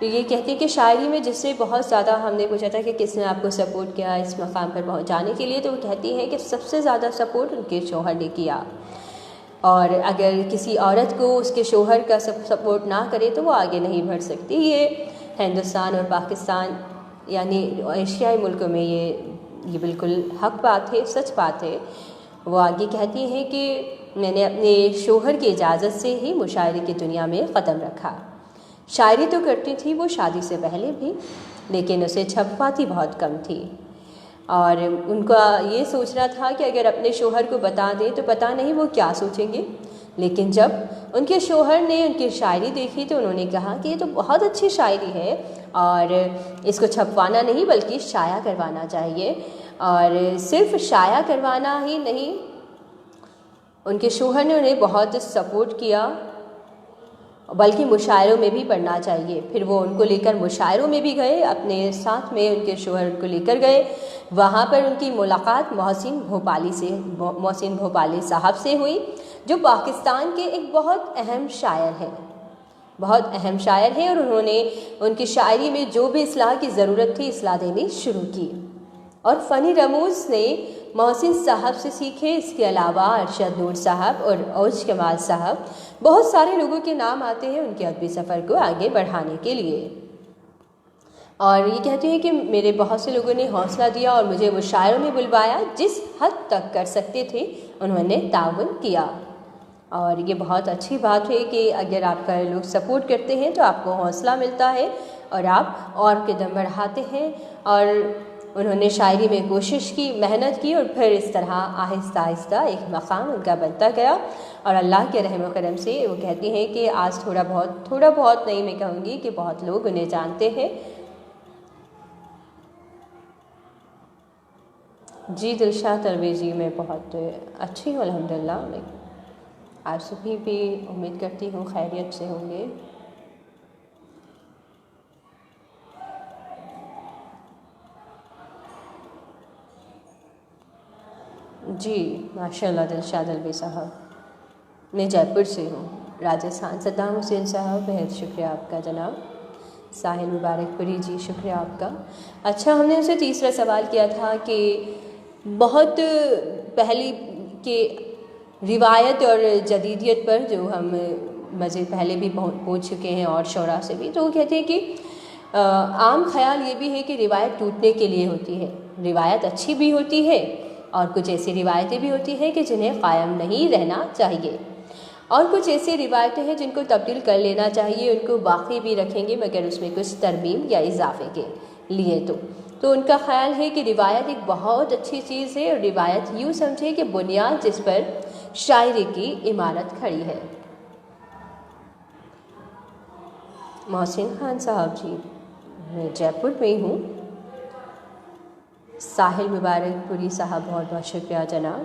تو یہ کہتی ہے کہ شاعری میں جس سے بہت زیادہ ہم نے پوچھا تھا کہ کس نے آپ کو سپورٹ کیا اس مقام پر پہنچانے کے لیے، تو وہ کہتی ہے کہ سب سے زیادہ سپورٹ ان کے شوہر نے کیا، اور اگر کسی عورت کو اس کے شوہر کا سپورٹ نہ کرے تو وہ آگے نہیں بڑھ سکتی۔ یہ ہندوستان اور پاکستان یعنی ایشیائی ملکوں میں یہ بالکل حق بات ہے، سچ بات ہے۔ وہ آگے کہتی ہیں کہ میں نے اپنے شوہر کی اجازت سے ہی مشاعرے کی دنیا میں قدم رکھا۔ شاعری تو کرتی تھی وہ شادی سے پہلے بھی، لیکن اسے چھپواتی بہت کم تھی، اور ان کا یہ سوچنا تھا کہ اگر اپنے شوہر کو بتا دیں تو پتہ نہیں وہ کیا سوچیں گے۔ لیکن جب ان کے شوہر نے ان کی شاعری دیکھی تو انہوں نے کہا کہ یہ تو بہت اچھی شاعری ہے اور اس کو چھپوانا نہیں بلکہ شائع کروانا چاہیے۔ اور صرف شائع کروانا ہی نہیں، ان کے شوہر نے انہیں بہت سپورٹ کیا، بلکہ مشاعروں میں بھی پڑھنا چاہیے۔ پھر وہ ان کو لے کر مشاعروں میں بھی گئے، اپنے ساتھ میں ان کے شوہر ان کو لے کر گئے۔ وہاں پر ان کی ملاقات محسن بھوپالی صاحب سے ہوئی، جو پاکستان کے ایک بہت اہم شاعر ہیں، اور انہوں نے ان کی شاعری میں جو بھی اصلاح کی ضرورت تھی اصلاح دینی شروع کی، اور فنی رموز نے محسن صاحب سے سیکھے۔ اس کے علاوہ ارشد نور صاحب اور اوج کمال صاحب، بہت سارے لوگوں کے نام آتے ہیں ان کے ادبی سفر کو آگے بڑھانے کے لیے۔ اور یہ کہتے ہیں کہ میرے بہت سے لوگوں نے حوصلہ دیا اور مجھے مشاعروں میں بلوایا، جس حد تک کر سکتے تھے انہوں نے تعاون کیا۔ اور یہ بہت اچھی بات ہے کہ اگر آپ کا لوگ سپورٹ کرتے ہیں تو آپ کو حوصلہ ملتا ہے اور آپ اور قدم بڑھاتے ہیں۔ اور انہوں نے شاعری میں کوشش کی، محنت کی، اور پھر اس طرح آہستہ آہستہ ایک مقام ان کا بنتا گیا۔ اور اللہ کے رحم و کرم سے وہ کہتی ہیں کہ آج تھوڑا بہت نہیں، میں کہوں گی کہ بہت لوگ انہیں جانتے ہیں۔ جی دلشاد ترویجی میں بہت اچھی ہوں الحمدللہ۔ میں آپ سبھی بھی امید کرتی ہوں خیریت سے ہوں گے۔ جی ماشاءاللہ دلشاد الوی صاحب، میں جے پور سے ہوں، راجستھان۔ صدام حسین صاحب بہت شکریہ آپ کا جناب۔ ساحل مبارک پوری جی شکریہ آپ کا۔ اچھا، ہم نے ان سے تیسرا سوال کیا تھا کہ بہت پہلی کہ روایت اور جدیدیت پر جو ہم مزید پہلے بھی پہنچ چکے ہیں اور شعراء سے بھی، تو وہ کہتے ہیں کہ عام خیال یہ بھی ہے کہ روایت ٹوٹنے کے لیے ہوتی ہے، روایت اچھی بھی ہوتی ہے اور کچھ ایسی روایتیں بھی ہوتی ہیں کہ جنہیں قائم نہیں رہنا چاہیے، اور کچھ ایسی روایتیں ہیں جن کو تبدیل کر لینا چاہیے، ان کو باقی بھی رکھیں گے مگر اس میں کچھ ترمیم یا اضافے کے لیے۔ تو ان کا خیال ہے کہ روایت ایک بہت اچھی چیز ہے، اور روایت یوں سمجھے کہ بنیاد جس پر شاعری کی عمارت کھڑی ہے۔ محسن خان صاحب جی، میں جے پور میں ہوں۔ ساحل مبارک پوری صاحب بہت بہت شکریہ جناب۔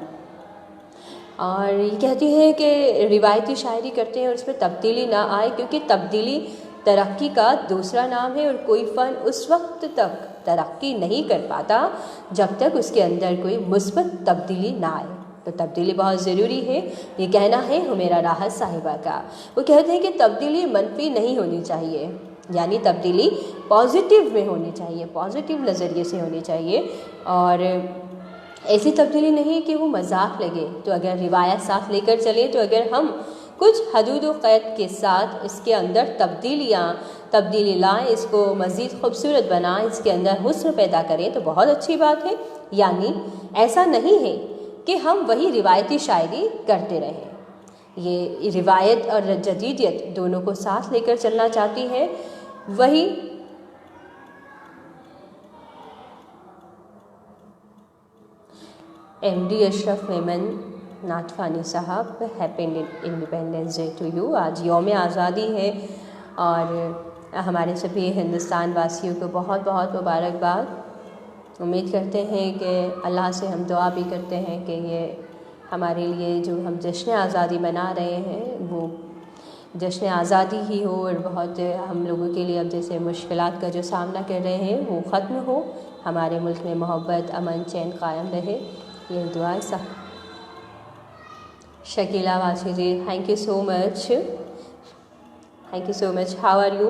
اور یہ کہتی ہے کہ روایتی شاعری کرتے ہیں اور اس میں تبدیلی نہ آئے، کیونکہ تبدیلی ترقی کا دوسرا نام ہے، اور کوئی فن اس وقت تک ترقی نہیں کر پاتا جب تک اس کے اندر کوئی مثبت تبدیلی نہ آئے۔ تو تبدیلی بہت ضروری ہے، یہ کہنا ہے حمیرہ راحت صاحبہ کا۔ وہ کہتے ہیں کہ تبدیلی منفی نہیں ہونی چاہیے، یعنی تبدیلی پازیٹیو میں ہونی چاہیے، پازیٹیو نظریے سے ہونی چاہیے، اور ایسی تبدیلی نہیں کہ وہ مذاق لگے۔ تو اگر روایت ساتھ لے کر چلیں، تو اگر ہم کچھ حدود و قید کے ساتھ اس کے اندر تبدیلی لائیں، اس کو مزید خوبصورت بنائیں، اس کے اندر حسن پیدا کریں تو بہت اچھی بات ہے۔ یعنی ایسا نہیں ہے کہ ہم وہی روایتی شاعری کرتے رہیں، یہ روایت اور جدیدیت دونوں کو ساتھ لے کر چلنا چاہتی ہے۔ وہی ایم ڈی اشرف میمن ناتفانی صاحب، happy independence day to you. آج یوم آزادی ہے اور ہمارے سبھی ہندوستان واسیوں کو بہت بہت مبارکباد۔ امید کرتے ہیں کہ اللہ سے ہم دعا بھی کرتے ہیں کہ یہ ہمارے لیے جو ہم جشن آزادی منا رہے ہیں وہ جشن آزادی ہی ہو، اور بہت ہم لوگوں کے لیے اب جیسے مشکلات کا جو سامنا کر رہے ہیں وہ ختم ہو، ہمارے ملک میں محبت، امن، چین قائم رہے، یہ دعا سب۔ Shakila Wasi ji, thank you so much, how are you?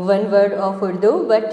one word of Urdu, but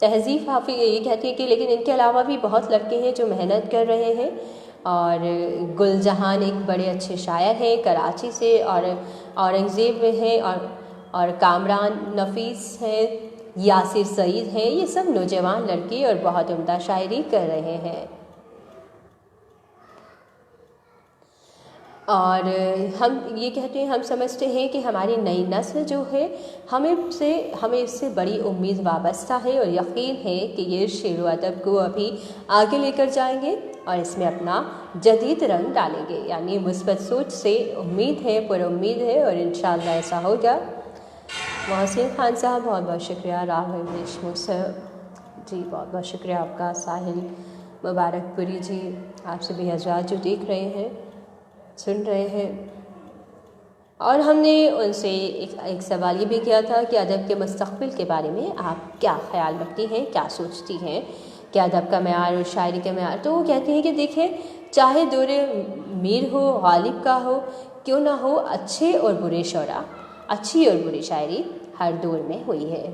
تہذیب حافظ یہ کہتی ہے کہ لیکن ان کے علاوہ بھی بہت لڑکے ہیں جو محنت کر رہے ہیں، اور گل جہان ایک بڑے اچھے شاعر ہیں کراچی سے، اور اورنگزیب میں ہیں، اور کامران نفیس ہیں، یاسر سعید ہیں، یہ سب نوجوان لڑکے اور بہت عمدہ شاعری کر رہے ہیں۔ اور ہم یہ کہتے ہیں، ہم سمجھتے ہیں کہ ہماری نئی نسل جو ہے ہمیں اس سے بڑی امید وابستہ ہے، اور یقین ہے کہ یہ شعر و ادب کو ابھی آگے لے کر جائیں گے اور اس میں اپنا جدید رنگ ڈالیں گے، یعنی مثبت سوچ سے امید ہے، پر امید ہے، اور انشاءاللہ ایسا ہوگا۔ محسن خان صاحب بہت بہت شکریہ، راہل دیشمکھ صاحب جی بہت بہت شکریہ آپ کا، ساحل مبارک پوری جی، آپ سے بھی حضرات جو دیکھ رہے ہیں سن رہے ہیں۔ اور ہم نے ان سے ایک سوال یہ بھی کیا تھا کہ ادب کے مستقبل کے بارے میں آپ کیا خیال رکھتی ہیں، کیا سوچتی ہیں کہ ادب کا معیار اور شاعری کا معیار؟ تو وہ کہتی ہیں کہ دیکھیں، چاہے دور میر ہو، غالب کا ہو، کیوں نہ ہو، اچھے اور برے شعراء، اچھی اور بری شاعری ہر دور میں ہوئی ہے۔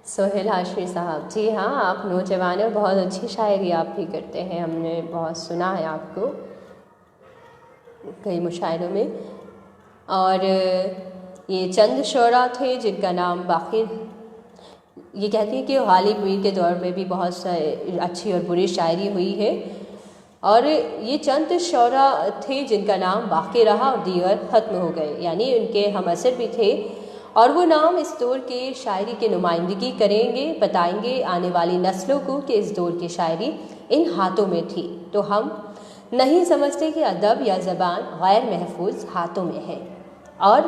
سہیل ہاشمی صاحب جی ہاں، آپ نوجوان اور بہت اچھی شاعری آپ بھی کرتے ہیں، ہم نے بہت سنا ہے آپ کو کئی مشاعروں میں۔ اور یہ چند شعراء تھے جن کا نام باقی، یہ کہتی ہیں کہ غالب میر کے دور میں بھی بہت اچھی اور بری شاعری ہوئی ہے، اور یہ چند شعراء تھے جن کا نام باقی رہا اور دیگر ختم ہو گئے، یعنی ان کے ہم اثر بھی تھے، اور وہ نام اس دور کے شاعری کی نمائندگی کریں گے، بتائیں گے آنے والی نسلوں کو کہ اس دور کی شاعری ان ہاتھوں میں تھی۔ تو ہم نہیں سمجھتے کہ ادب یا زبان غیر محفوظ ہاتھوں میں ہے۔ اور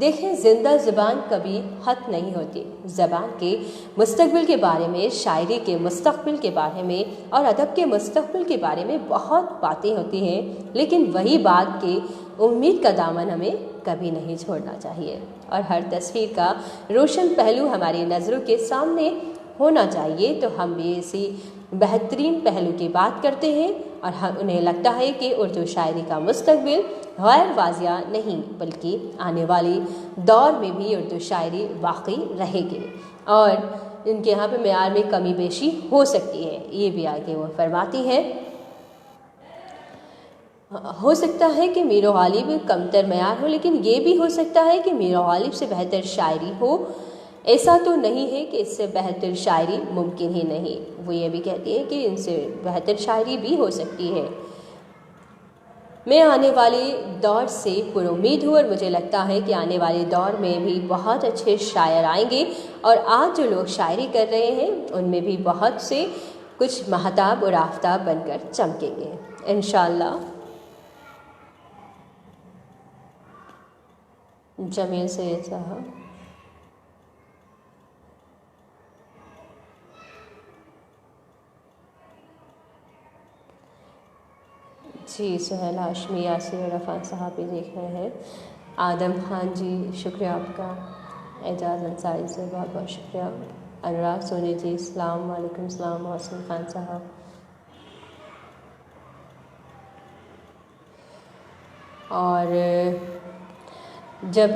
دیکھیں، زندہ زبان کبھی ختم نہیں ہوتی۔ زبان کے مستقبل کے بارے میں، شاعری کے مستقبل کے بارے میں اور ادب کے مستقبل کے بارے میں بہت باتیں ہوتی ہیں، لیکن وہی بات کہ امید کا دامن ہمیں کبھی نہیں چھوڑنا چاہیے، اور ہر تصویر کا روشن پہلو ہماری نظروں کے سامنے ہونا چاہیے۔ تو ہم بھی اسی بہترین پہلو کی بات کرتے ہیں، اور انہیں لگتا ہے کہ اردو شاعری کا مستقبل غیر واضح نہیں، بلکہ آنے والی دور میں بھی اردو شاعری باقی رہے گی، اور ان کے یہاں پہ معیار میں کمی بیشی ہو سکتی ہے، یہ بھی آگے وہ فرماتی ہیں۔ ہو سکتا ہے کہ میر و غالب کمتر معیار ہو، لیکن یہ بھی ہو سکتا ہے کہ میر و غالب سے بہتر شاعری ہو، ایسا تو نہیں ہے کہ اس سے بہتر شاعری ممکن ہی نہیں۔ وہ یہ بھی کہتی ہیں کہ ان سے بہتر شاعری بھی ہو سکتی ہے۔ میں آنے والے دور سے پر امید ہوں، اور مجھے لگتا ہے کہ آنے والے دور میں بھی بہت اچھے شاعر آئیں گے، اور آج جو لوگ شاعری کر رہے ہیں ان میں بھی بہت سے کچھ مہتاب اور آفتاب بن کر چمکیں گے انشاءاللہ۔ جمیل سید صاحب جی، سہیل ہاشمی، یاسر عرفان صاحب بھی دیکھ رہے ہیں، آدم خان جی شکریہ آپ کا، اعجاز انصاری سے بہت بہت شکریہ، انوراگ سونی جی السلام علیکم، السلام، محسن خان صاحب۔ اور جب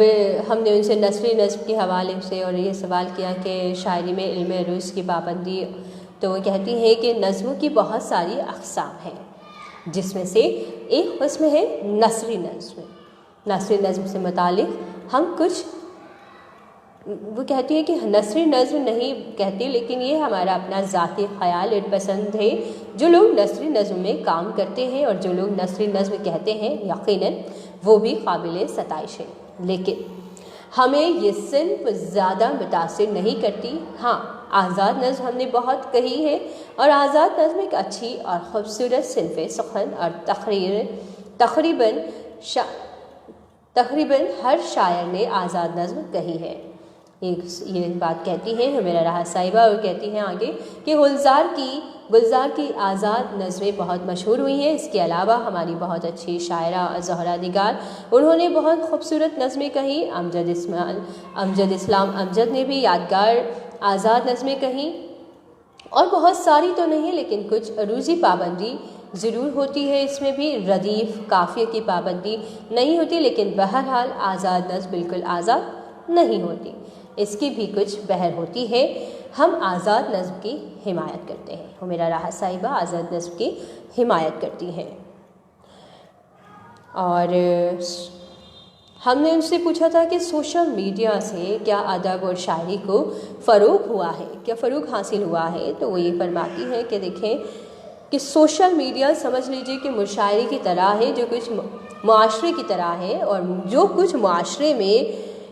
ہم نے ان سے نثری نظم کے حوالے سے اور یہ سوال کیا کہ شاعری میں علم عروض کی پابندی، تو وہ کہتی ہیں کہ نظموں کی بہت ساری اقسام ہیں، جس میں سے ایک قسم ہے نثری نظم۔ نثری نظم سے متعلق ہم کچھ، وہ کہتی ہے کہ نثری نظم نہیں کہتی، لیکن یہ ہمارا اپنا ذاتی خیال اور پسند ہے۔ جو لوگ نثری نظم میں کام کرتے ہیں اور جو لوگ نثری نظم کہتے ہیں، یقیناً وہ بھی قابل ستائش ہے، لیکن ہمیں یہ صنف زیادہ متاثر نہیں کرتی۔ ہاں، آزاد نظم ہم نے بہت کہی ہے، اور آزاد نظم ایک اچھی اور خوبصورت صنف سخن اور تقریباً ہر شاعر نے آزاد نظم کہی ہے۔ یہ بات کہتی ہیں ہمیرا راحہ صاحبہ، اور کہتی ہیں آگے کہ گلزار کی آزاد نظمیں بہت مشہور ہوئی ہیں۔ اس کے علاوہ ہماری بہت اچھی شاعرہ زہرا نگار، انہوں نے بہت خوبصورت نظمیں کہیں۔ امجد اسلام امجد نے بھی یادگار آزاد نظمیں کہیں، اور بہت ساری تو نہیں، لیکن کچھ عروضی پابندی ضرور ہوتی ہے، اس میں بھی ردیف قافیے کی پابندی نہیں ہوتی، لیکن بہرحال آزاد نظم بالکل آزاد نہیں ہوتی۔ اس کی بھی کچھ بہر ہوتی ہے۔ ہم آزاد نظم کی حمایت کرتے ہیں، حمیرہ راحت صاحبہ آزاد نظم کی حمایت کرتی ہیں۔ اور ہم نے ان سے پوچھا تھا کہ سوشل میڈیا سے کیا ادب اور شاعری کو فروغ ہوا ہے، کیا فروغ حاصل ہوا ہے؟ تو وہ یہ فرماتی ہیں کہ دیکھیں کہ سوشل میڈیا سمجھ لیجئے کہ مشاعرے کی طرح ہے، جو کچھ معاشرے کی طرح ہے، اور جو کچھ معاشرے میں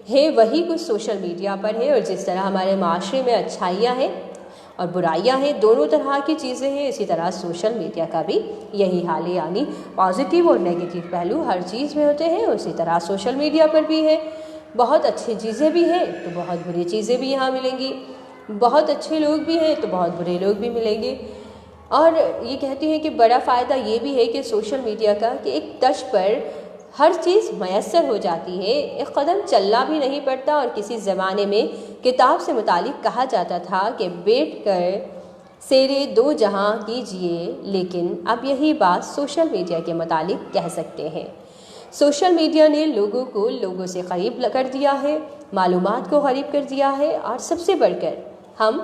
ہے وہی کچھ سوشل میڈیا پر ہے، اور جس طرح ہمارے معاشرے میں اچھائیاں ہیں اور برائیاں ہیں، دونوں طرح کی چیزیں ہیں، اسی طرح سوشل میڈیا کا بھی یہی حال ہے، یعنی پازیٹیو اور نیگیٹو پہلو ہر چیز میں ہوتے ہیں، اسی طرح سوشل میڈیا پر بھی ہے۔ بہت اچھی چیزیں بھی ہیں تو بہت بری چیزیں بھی یہاں ملیں گی، بہت اچھے لوگ بھی ہیں تو بہت برے لوگ بھی ملیں گے۔ اور یہ کہتی ہیں کہ بڑا فائدہ یہ بھی ہے کہ سوشل میڈیا کا کہ ایک ٹچ پر ہر چیز میسر ہو جاتی ہے، ایک قدم چلنا بھی نہیں پڑتا۔ اور کسی زمانے میں کتاب سے متعلق کہا جاتا تھا کہ بیٹھ کر سیرے دو جہاں کیجئے، لیکن اب یہی بات سوشل میڈیا کے متعلق کہہ سکتے ہیں۔ سوشل میڈیا نے لوگوں کو لوگوں سے قریب کر دیا ہے، معلومات کو قریب کر دیا ہے، اور سب سے بڑھ کر ہم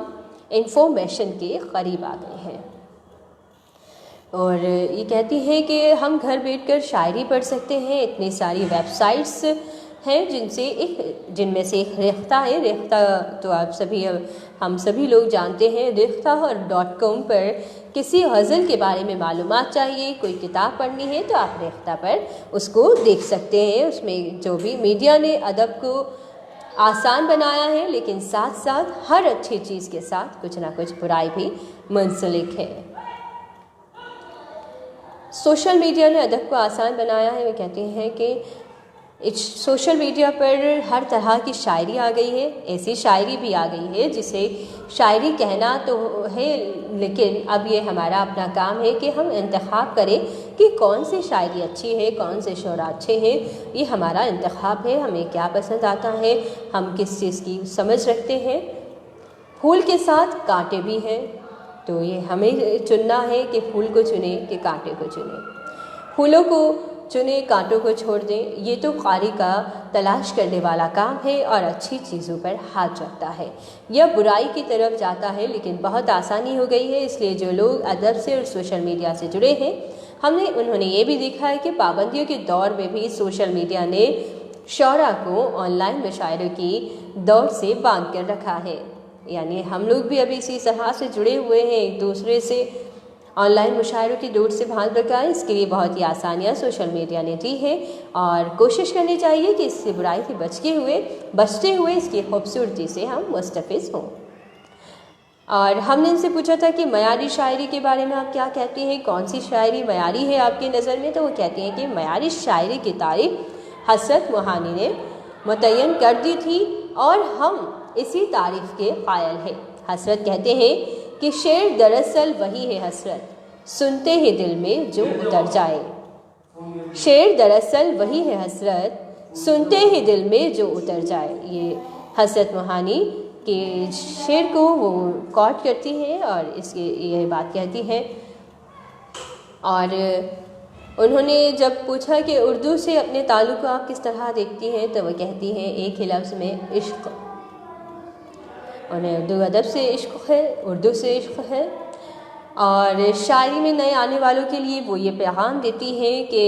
انفارمیشن کے قریب آ گئے ہیں۔ اور یہ کہتی ہیں کہ ہم گھر بیٹھ کر شاعری پڑھ سکتے ہیں، اتنی ساری ویب سائٹس ہیں جن میں سے ایک ریختہ ہے۔ ریختہ تو ہم سبھی لوگ جانتے ہیں۔ ریختہ اور .com پر کسی غزل کے بارے میں معلومات چاہیے، کوئی کتاب پڑھنی ہے تو آپ ریختہ پر اس کو دیکھ سکتے ہیں۔ اس میں جو بھی میڈیا نے ادب کو آسان بنایا ہے، لیکن ساتھ ساتھ ہر اچھی چیز کے ساتھ کچھ نہ کچھ برائی بھی منسلک ہے۔ سوشل میڈیا نے ادب کو آسان بنایا ہے۔ وہ کہتے ہیں کہ سوشل میڈیا پر ہر طرح کی شاعری آ گئی ہے، ایسی شاعری بھی آ گئی ہے جسے شاعری کہنا تو ہے، لیکن اب یہ ہمارا اپنا کام ہے کہ ہم انتخاب کریں کہ کون سی شاعری اچھی ہے، کون سے شعراء اچھے ہیں۔ یہ ہمارا انتخاب ہے، ہمیں کیا پسند آتا ہے، ہم کس چیز کی سمجھ رکھتے ہیں۔ پھول کے ساتھ کانٹے بھی ہیں، تو یہ ہمیں چننا ہے کہ پھول کو چنیں کہ کانٹے کو چنیں۔ پھولوں کو چنیں، کانٹوں کو چھوڑ دیں، یہ تو قاری کا تلاش کرنے والا کام ہے اور اچھی چیزوں پر ہاتھ رکھتا ہے یا برائی کی طرف جاتا ہے۔ لیکن بہت آسانی ہو گئی ہے، اس لیے جو لوگ ادب سے اور سوشل میڈیا سے جڑے ہیں، انہوں نے یہ بھی دیکھا ہے کہ پابندیوں کے دور میں بھی سوشل میڈیا نے شعراء کو آن لائن مشاعروں کی دوڑ سے باندھ کر رکھا ہے۔ یعنی ہم لوگ بھی ابھی اسی طرح سے جڑے ہوئے ہیں، ایک دوسرے سے آن لائن مشاعروں کی دوڑ سے باندھ رکھا ہے۔ اس کے لیے بہت ہی آسانیاں سوشل میڈیا نے دی ہے، اور کوشش کرنی چاہیے کہ اس سے برائی سے بچتے ہوئے اس کی خوبصورتی سے ہم مستفیض ہوں۔ اور ہم نے ان سے پوچھا تھا کہ معیاری شاعری کے بارے میں آپ کیا کہتے ہیں، کون سی شاعری معیاری ہے آپ کی نظر میں؟ تو وہ کہتی ہیں کہ معیاری شاعری کی تعریف حسرت موہانی نے متعین کر دی تھی، اور ہم اسی تعریف کے قائل ہیں۔ حسرت کہتے ہیں کہ شعر دراصل وہی ہے حسرت، سنتے ہی دل میں جو اتر جائے۔ شعر دراصل وہی ہے حسرت، سنتے ہی دل میں جو اتر جائے۔ یہ حسرت موہانی کے شعر کو وہ کوٹ کرتی ہیں اور اس کی یہ بات کہتی ہیں۔ اور انہوں نے جب پوچھا کہ اردو سے اپنے تعلق کو آپ کس طرح دیکھتی ہیں، تو وہ کہتی ہیں ایک ہی لفظ میں عشق۔ انہیں اردو ادب سے عشق ہے، اردو سے عشق ہے، اور شاعری میں نئے آنے والوں کے لیے وہ یہ پیغام دیتی ہیں کہ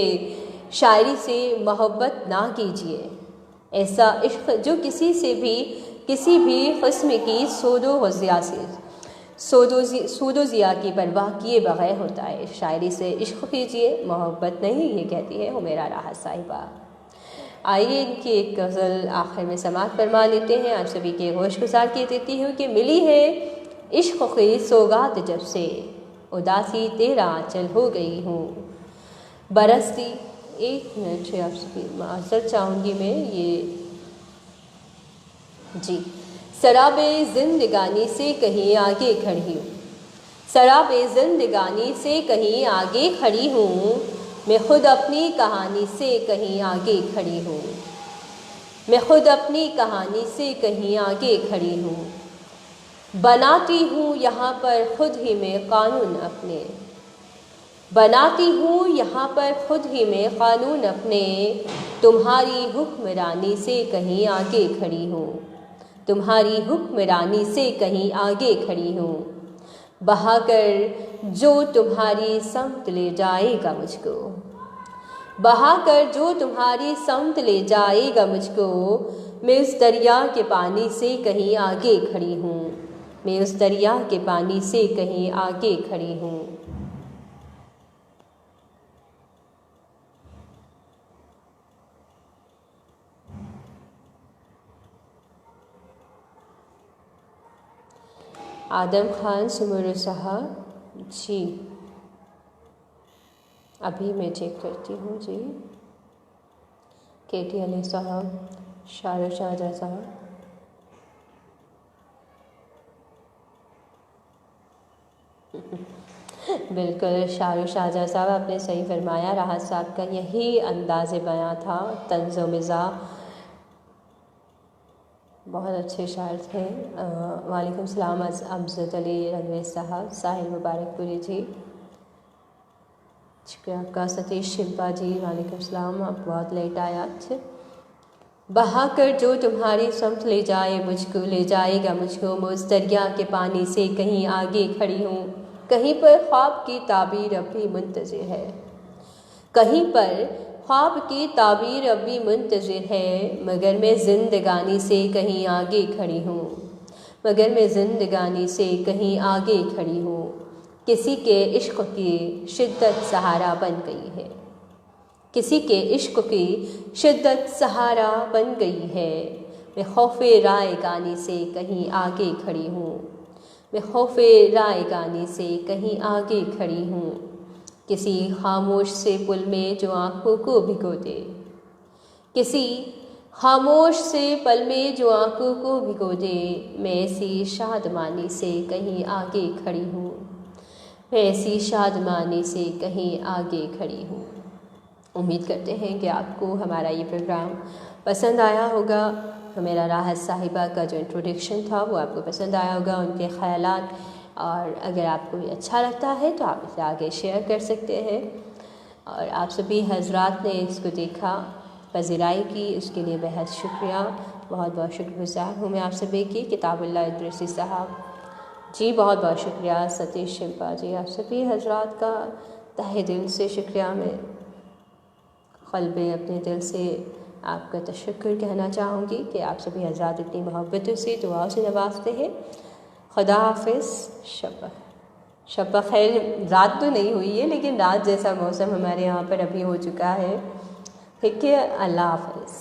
شاعری سے محبت نہ کیجیے، ایسا عشق جو کسی بھی قسم کی سود و ضیاء کی پرواہ کیے بغیر ہوتا ہے۔ شاعری سے عشق کیجیے، محبت نہیں، یہ کہتی ہے حمیرہ راحت صاحبہ۔ آئیے ان کی ایک غزل آخر میں سماعت فرما لیتے ہیں۔ آپ سبھی کے گوش گزار کے دیتی ہوں کہ ملی ہے عشق کی سوغات جب سے، اداسی تیرا آنچل ہو گئی ہوں برستی۔ ایک منٹ سے آپ سے معذرت چاہوں گی میں، سراب زندگانی سے کہیں آگے کھڑی ہوں، سراب زندگانی سے کہیں آگے کھڑی ہوں، میں خود اپنی کہانی سے کہیں آگے کھڑی ہوں، میں خود اپنی کہانی سے کہیں آگے کھڑی ہوں، بناتی ہوں یہاں پر خود ہی میں قانون اپنے، بناتی ہوں یہاں پر خود ہی میں قانون اپنے، تمہاری حکمرانی سے کہیں آگے کھڑی ہوں، تمہاری حکمرانی سے کہیں آگے کھڑی ہوں، بہا کر جو تمہاری سمت لے جائے گا مجھ کو، بہا کر جو تمہاری سمت لے جائے گا مجھ کو، میں اس دریا کے پانی سے کہیں آگے کھڑی ہوں، میں اس دریا کے پانی سے کہیں آگے کھڑی ہوں۔ آدم خان سمر صاحب جی، ابھی میں چیک کرتی ہوں جی۔ کے ٹی علی صاحب، شارع شاہجہاں صاحب، بالکل شارع شاہجہاں صاحب آپ نے صحیح فرمایا، راحت صاحب کا یہی انداز بیاں تھا، طنز و مزاح، بہت اچھے شاعر تھے۔ وعلیکم السلام امجد علی رنویز صاحب، ساحل مبارک پوری جی، شکریہ آپ کا۔ ستیش شلپا جی وعلیکم السلام، آپ بہت لیٹ آیا تھے۔ بہا کر جو تمہاری سمت لے جائے مجھ کو، لے جائے گا مجھ کو، میں اس دریا کے پانی سے کہیں آگے کھڑی ہوں، کہیں پر خواب کی تعبیر اب بھی منتظر ہے، کہیں پر خواب کی تعبیر اب بھی منتظر ہے، مگر میں زندگانی سے کہیں آگے کھڑی ہوں، مگر میں زندگانی سے کہیں آگے کھڑی ہوں، کسی کے عشق کی شدت سہارا بن گئی ہے، کسی کے عشق کی شدت سہارا بن گئی ہے، میں خوف رائے گانی سے کہیں آگے کھڑی ہوں، میں خوف رائے گانی سے کہیں آگے کھڑی ہوں، کسی خاموش سے پل میں جو آنکھوں کو بھگو دے، کسی خاموش سے پل میں جو آنکھوں کو بھگو دے، میں ایسی شادمانی سے کہیں آگے کھڑی ہوں، میں ایسی شادمانی سے کہیں آگے کھڑی ہوں۔ امید کرتے ہیں کہ آپ کو ہمارا یہ پروگرام پسند آیا ہوگا، میرا راحت صاحبہ کا جو انٹروڈکشن تھا وہ آپ کو پسند آیا ہوگا، ان کے خیالات، اور اگر آپ کو یہ اچھا لگتا ہے تو آپ اسے آگے شیئر کر سکتے ہیں، اور آپ سبھی حضرات نے اس کو دیکھا، پذیرائی کی، اس کے لیے بہت شکریہ، بہت بہت شکر گزار ہوں میں آپ سبھی کی۔ کتاب اللہ ادریسی صاحب جی بہت بہت شکریہ، ستیش شلپا جی، آپ سبھی حضرات کا تہہ دل سے شکریہ، میں قلب اپنے دل سے آپ کا تشکر کہنا چاہوں گی کہ آپ سبھی حضرات اتنی محبتوں سے دعاؤں سے نوازتے ہیں۔ خدا حافظ، شب بخیر۔ رات تو نہیں ہوئی ہے لیکن رات جیسا موسم ہمارے یہاں پر ابھی ہو چکا ہے، ٹھیک ہے، اللہ حافظ۔